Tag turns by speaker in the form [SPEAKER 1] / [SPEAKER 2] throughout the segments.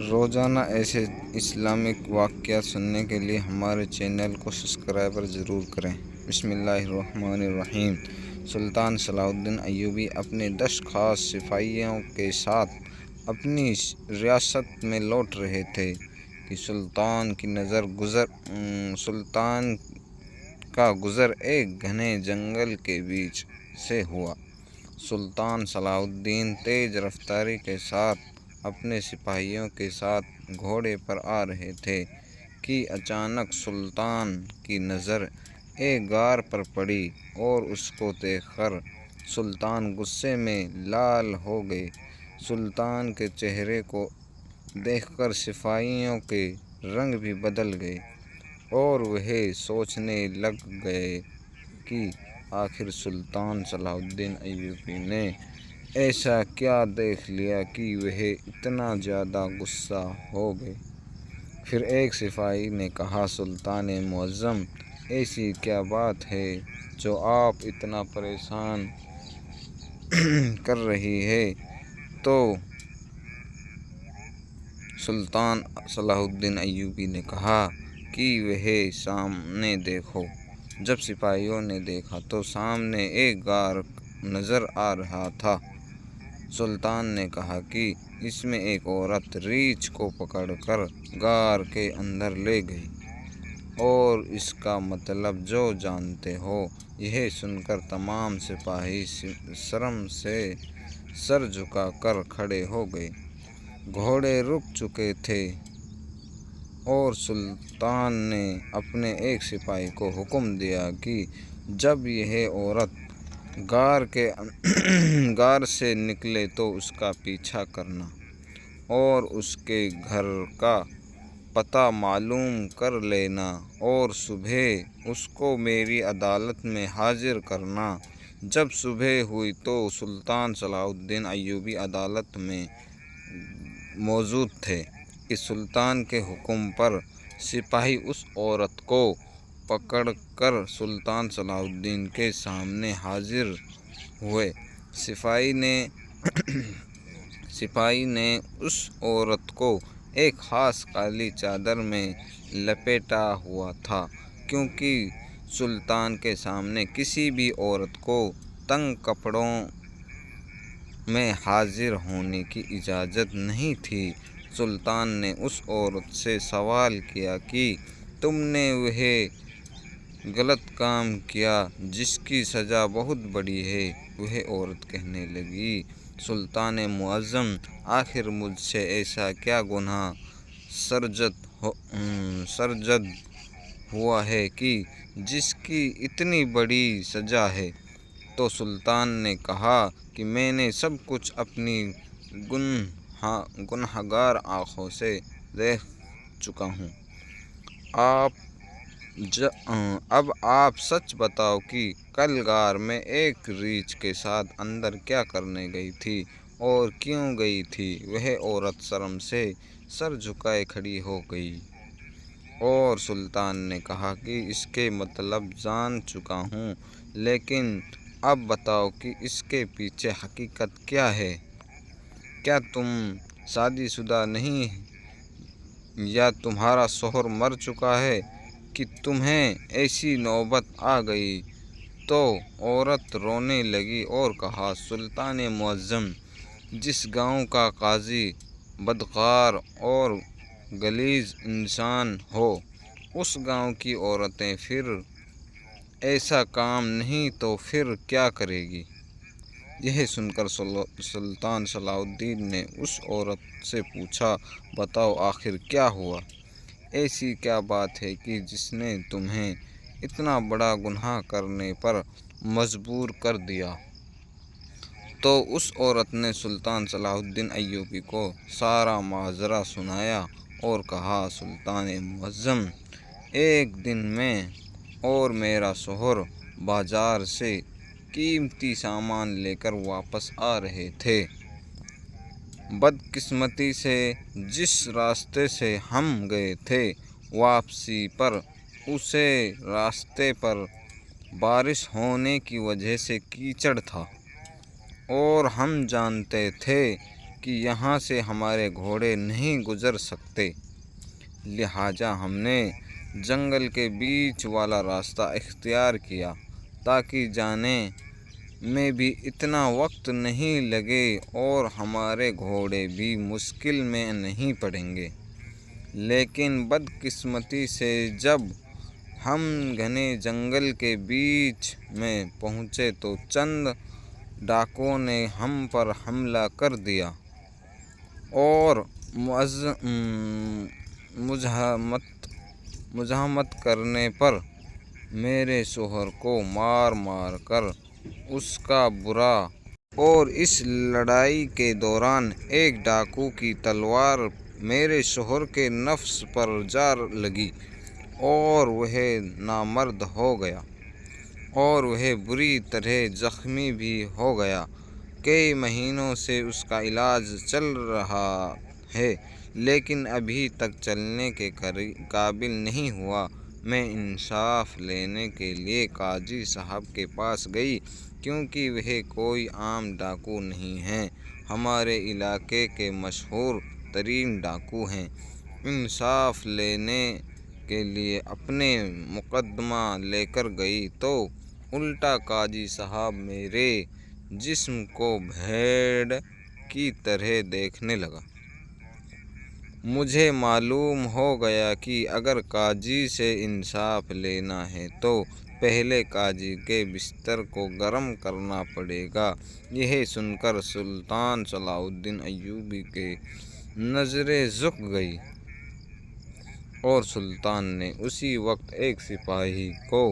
[SPEAKER 1] روزانہ ایسے اسلامک واقعات سننے کے لیے ہمارے چینل کو سبسکرائب ضرور کریں۔ بسم اللہ الرحمن الرحیم۔ سلطان صلاح الدین ایوبی اپنے 10 خاص سپاہیوں کے ساتھ اپنی ریاست میں لوٹ رہے تھے کہ سلطان کا گزر ایک گھنے جنگل کے بیچ سے ہوا۔ سلطان صلاح الدین تیز رفتاری کے ساتھ اپنے سپاہیوں کے ساتھ گھوڑے پر آ رہے تھے کہ اچانک سلطان کی نظر ایک غار پر پڑی اور اس کو دیکھ کر سلطان غصے میں لال ہو گئے۔ سلطان کے چہرے کو دیکھ کر سپاہیوں کے رنگ بھی بدل گئے اور وہ سوچنے لگ گئے کہ آخر سلطان صلاح الدین ایوبی نے ایسا کیا دیکھ لیا کہ وہ اتنا زیادہ غصہ ہو گئے۔ پھر ایک سپاہی نے کہا، سلطان معظم، ایسی کیا بات ہے جو آپ اتنا پریشان کر رہی ہے؟ تو سلطان صلاح الدین ایوبی نے کہا کہ وہ سامنے دیکھو۔ جب سپاہیوں نے دیکھا تو سامنے ایک غار نظر آ رہا تھا۔ سلطان نے کہا کہ اس میں ایک عورت ریچھ کو پکڑ کر غار کے اندر لے گئی اور اس کا مطلب جو جانتے ہو۔ یہ سن کر تمام سپاہی شرم سے سر جھکا کر کھڑے ہو گئے۔ گھوڑے رک چکے تھے اور سلطان نے اپنے ایک سپاہی کو حکم دیا کہ جب یہ عورت غار سے نکلے تو اس کا پیچھا کرنا اور اس کے گھر کا پتہ معلوم کر لینا اور صبح اس کو میری عدالت میں حاضر کرنا۔ جب صبح ہوئی تو سلطان صلاح الدین ایوبی عدالت میں موجود تھے کہ سلطان کے حکم پر سپاہی اس عورت کو پکڑ کر سلطان صلاح الدین کے سامنے حاضر ہوئے۔ سپاہی نے اس عورت کو ایک خاص کالی چادر میں لپیٹا ہوا تھا، کیونکہ سلطان کے سامنے کسی بھی عورت کو تنگ کپڑوں میں حاضر ہونے کی اجازت نہیں تھی۔ سلطان نے اس عورت سے سوال کیا کہ تم نے وہ غلط کام کیا جس کی سزا بہت بڑی ہے۔ وہ عورت کہنے لگی، سلطان معظم، آخر مجھ سے ایسا کیا گناہ سرزد ہوا ہے کہ جس کی اتنی بڑی سزا ہے؟ تو سلطان نے کہا کہ میں نے سب کچھ اپنی گنہگار آنکھوں سے دیکھ چکا ہوں۔ اب آپ سچ بتاؤ کہ کل غار میں ایک ریچھ کے ساتھ اندر کیا کرنے گئی تھی اور کیوں گئی تھی؟ وہ عورت شرم سے سر جھکائے کھڑی ہو گئی اور سلطان نے کہا کہ اس کے مطلب جان چکا ہوں، لیکن اب بتاؤ کہ اس کے پیچھے حقیقت کیا ہے؟ کیا تم شادی شدہ نہیں یا تمہارا شوہر مر چکا ہے کہ تمہیں ایسی نوبت آ گئی؟ تو عورت رونے لگی اور کہا، سلطان معظم، جس گاؤں کا قاضی بدکار اور غلیظ انسان ہو، اس گاؤں کی عورتیں پھر ایسا کام نہیں تو پھر کیا کریں گی؟ یہ سن کر سلطان صلاح الدین نے اس عورت سے پوچھا، بتاؤ آخر کیا ہوا؟ ایسی کیا بات ہے کہ جس نے تمہیں اتنا بڑا گناہ کرنے پر مجبور کر دیا؟ تو اس عورت نے سلطان صلاح الدین ایوبی کو سارا ماجرا سنایا اور کہا، سلطان معظم، ایک دن میں اور میرا شوہر بازار سے قیمتی سامان لے کر واپس آ رہے تھے۔ بدقسمتی سے جس راستے سے ہم گئے تھے، واپسی پر اسی راستے پر بارش ہونے کی وجہ سے کیچڑ تھا اور ہم جانتے تھے کہ یہاں سے ہمارے گھوڑے نہیں گزر سکتے، لہٰذا ہم نے جنگل کے بیچ والا راستہ اختیار کیا تاکہ جانے میں بھی اتنا وقت نہیں لگے اور ہمارے گھوڑے بھی مشکل میں نہیں پڑیں گے۔ لیکن بدقسمتی سے جب ہم گھنے جنگل کے بیچ میں پہنچے تو چند ڈاکوؤں نے ہم پر حملہ کر دیا اور مزاحمت کرنے پر میرے شوہر کو مار مار کر اس کا برا، اور اس لڑائی کے دوران ایک ڈاکو کی تلوار میرے شوہر کے نفس پر جا لگی اور وہ نامرد ہو گیا اور وہ بری طرح زخمی بھی ہو گیا۔ کئی مہینوں سے اس کا علاج چل رہا ہے لیکن ابھی تک چلنے کے قابل نہیں ہوا۔ میں انصاف لینے کے لیے قاضی صاحب کے پاس گئی کیونکہ وہ کوئی عام ڈاکو نہیں ہیں، ہمارے علاقے کے مشہور ترین ڈاکو ہیں۔ انصاف لینے کے لیے اپنے مقدمہ لے کر گئی تو الٹا قاضی صاحب میرے جسم کو بھیڑ کی طرح دیکھنے لگا۔ مجھے معلوم ہو گیا کہ اگر قاضی سے انصاف لینا ہے تو پہلے قاضی کے بستر کو گرم کرنا پڑے گا۔ یہ سن کر سلطان صلاح الدین ایوبی کی نظریں جھک گئیں اور سلطان نے اسی وقت ایک سپاہی کو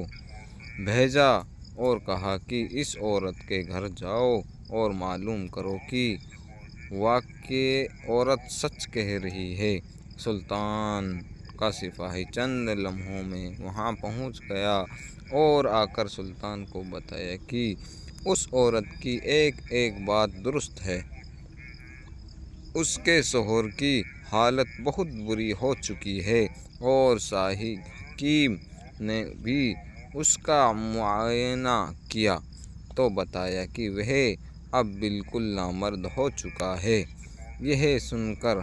[SPEAKER 1] بھیجا اور کہا کہ اس عورت کے گھر جاؤ اور معلوم کرو کہ واقعی عورت سچ کہہ رہی ہے۔ سلطان کا سپاہی چند لمحوں میں وہاں پہنچ گیا اور آ کر سلطان کو بتایا کہ اس عورت کی ایک ایک بات درست ہے، اس کے شوہر کی حالت بہت بری ہو چکی ہے اور شاہی حکیم نے بھی اس کا معائنہ کیا تو بتایا کہ وہ اب بالکل نامرد ہو چکا ہے۔ یہ سن کر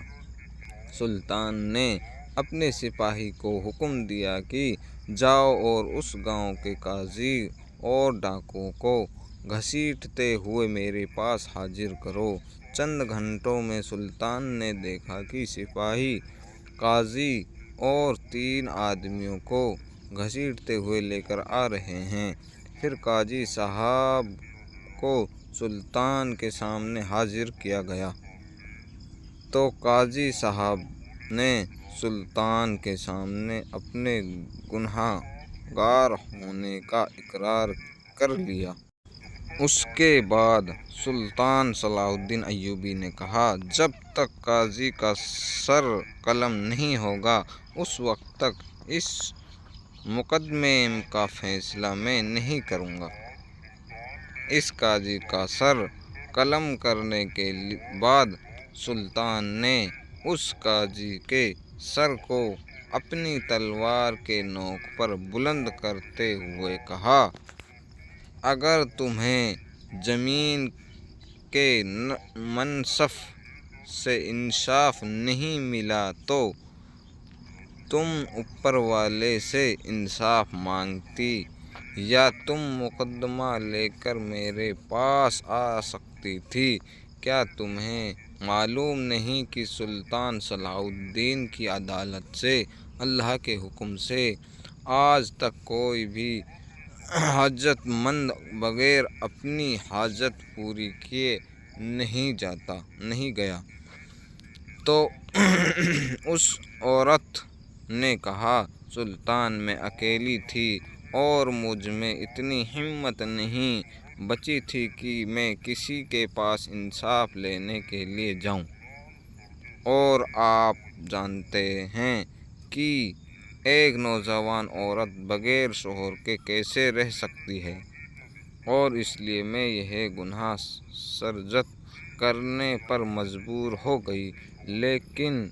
[SPEAKER 1] سلطان نے اپنے سپاہی کو حکم دیا کہ جاؤ اور اس گاؤں کے قاضی اور ڈاکوؤں کو گھسیٹتے ہوئے میرے پاس حاضر کرو۔ چند گھنٹوں میں سلطان نے دیکھا کہ سپاہی قاضی اور 3 آدمیوں کو گھسیٹتے ہوئے لے کر آ رہے ہیں۔ پھر قاضی صاحب کو سلطان کے سامنے حاضر کیا گیا تو قاضی صاحب نے سلطان کے سامنے اپنے گنہگار ہونے کا اقرار کر لیا۔ اس کے بعد سلطان صلاح الدین ایوبی نے کہا، جب تک قاضی کا سر قلم نہیں ہوگا اس وقت تک اس مقدمے کا فیصلہ میں نہیں کروں گا۔ اس قاضی کا سر قلم کرنے کے بعد سلطان نے اس قاضی کے سر کو اپنی تلوار کے نوک پر بلند کرتے ہوئے کہا، اگر تمہیں زمین کے منصف سے انصاف نہیں ملا تو تم اوپر والے سے انصاف مانگتی یا تم مقدمہ لے کر میرے پاس آ سکتی تھی۔ کیا تمہیں معلوم نہیں کہ سلطان صلاح الدین کی عدالت سے، اللہ کے حکم سے آج تک کوئی بھی حاجت مند بغیر اپنی حاجت پوری کیے نہیں گیا؟ تو اس عورت نے کہا، سلطان میں اکیلی تھی اور مجھ میں اتنی ہمت نہیں بچی تھی کہ میں کسی کے پاس انصاف لینے کے لیے جاؤں، اور آپ جانتے ہیں کہ ایک نوجوان عورت بغیر شوہر کے کیسے رہ سکتی ہے، اور اس لیے میں یہ گناہ سرزد کرنے پر مجبور ہو گئی۔ لیکن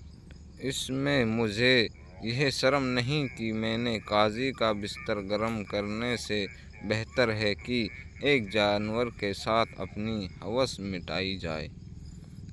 [SPEAKER 1] اس میں مجھے یہ شرم نہیں کہ میں نے قاضی کا بستر گرم کرنے سے بہتر ہے کہ ایک جانور کے ساتھ اپنی ہوس مٹائی جائے۔